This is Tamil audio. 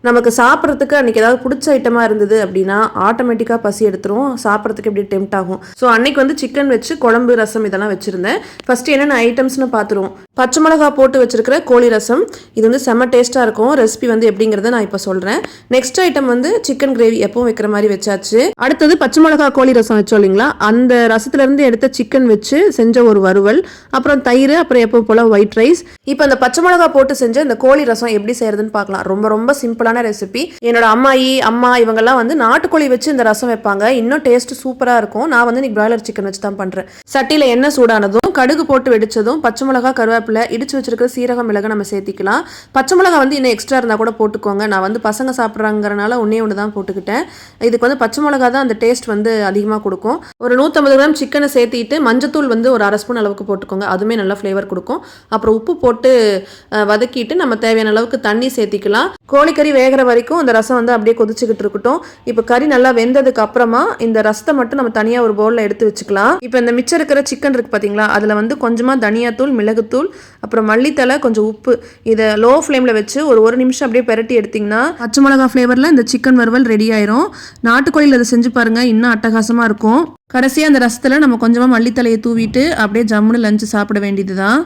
நமக்கு சாப்பிட்றதுக்கு அன்றைக்கி ஏதாவது பிடிச்ச ஐட்டமாக இருந்தது அப்படின்னா ஆட்டோமேட்டிக்காக பசி எடுத்துரும், சாப்பிட்றதுக்கு எப்படி டெம்ட் ஆகும். ஸோ அன்றைக்கி வந்து சிக்கன் வச்சு குழம்பு ரசம் இதெல்லாம் வச்சுருந்தேன். ஃபஸ்ட்டு என்னென்ன ஐட்டம்ஸ்னு பார்த்துருவோம். பச்சை மிளகா போட்டு வச்சுருக்கிற கோழி ரசம், இது வந்து செம்ம டேஸ்ட்டாக இருக்கும். ரெசிபி வந்து எப்படிங்கிறத நான் இப்போ சொல்கிறேன். நெக்ஸ்ட் ஐட்டம் வந்து சிக்கன் கிரேவி எப்பவும் வைக்கிற மாதிரி வச்சாச்சு. அடுத்தது பச்சை மிளகா கோழி ரசம் வச்சோம் இல்லைங்களா, அந்த ரசத்துலேருந்து எடுத்த சிக்கன் வச்சு செஞ்ச ஒரு வறுவல், அப்புறம் தயிர், அப்புறம் எப்போ போல் ஒயிட் ரைஸ். இப்போ அந்த பச்சை மிளகா போட்டு செஞ்ச இந்த கோழி ரசம் எப்படி செய்யறதுன்னு பார்க்கலாம். ரொம்ப ரொம்ப சிம்பிளான ரெசிபி. என்னோட அம்மா இவங்கெல்லாம் வந்து நாட்டுக்கோழி வச்சு இந்த ரசம் வைப்பாங்க. இன்னும் டேஸ்ட் சூப்பரா இருக்கும். நான் வந்து இன்னைக்கு பிராய்லர் சிக்கன் வச்சு தான் பண்றேன். சட்டியில எண்ணெய் சூடானதும் கடுகு போட்டு வெடிச்சதும் பச்சை மிளகா, கருவேப்பிலை, இடிச்சு வச்சிருக்கிற சீரகம், மிளகு நம்ம சேர்த்திக்கலாம். பச்சை மிளகா வந்து இன்னும் எக்ஸ்ட்ரா இருந்தா கூட போட்டுக்கோங்க. நான் வந்து பசங்க சாப்பிட்றாங்கிறனால ஒன்று தான் போட்டுக்கிட்டேன். இதுக்கு வந்து பச்சை மிளகா தான் அந்த டேஸ்ட் வந்து அதிகமாக கொடுக்கும். ஒரு 150 கிராம் சிக்கனை சேர்த்திட்டு மஞ்சத்தூள் வந்து ஒரு 1/2 ஸ்பூன் அளவுக்கு போட்டுக்கோங்க. அதுவுமே நல்லா ஃப்ளேவர் கொடுக்கும். அப்புறம் உப்பு போட்டு வதக்கிட்டு நம்ம தேவையான அளவுக்கு தண்ணி சேர்த்திக்கலாம். கோழிக்கறி வேகிற வரைக்கும் அந்த ரசம் வந்து அப்படியே கொதிச்சுக்கிட்டு இருக்கட்டும். இப்போ கறி நல்லா வெந்ததுக்கு அப்புறமா இந்த ரசத்தை மட்டும் நம்ம தனியாக ஒரு பவுலில் எடுத்து வச்சுக்கலாம். இப்போ இந்த மிச்சம் இருக்கிற சிக்கன் இருக்குது பார்த்தீங்களா, அதில் வந்து கொஞ்சமாக தனியாத்தூள், மிளகுத்தூள், அப்புறம் மல்லித்தலை, கொஞ்சம் உப்பு, இதை லோ ஃப்ளேமில் வச்சு ஒரு நிமிஷம் அப்படியே பெரட்டி எடுத்திங்கன்னா பச்சை மிளகா ஃப்ளேவரில் இந்த சிக்கன் வறுவல் ரெடி ஆயிரும். நாட்டுக்கோழியில் அதை செஞ்சு பாருங்கள், இன்னும் அட்டகாசமாக இருக்கும். கடைசியாக அந்த ரசத்தில் நம்ம கொஞ்சமாக மல்லித்தலையை தூவிட்டு அப்படியே ஜம்முன்னு லஞ்சு சாப்பிட வேண்டியது தான்.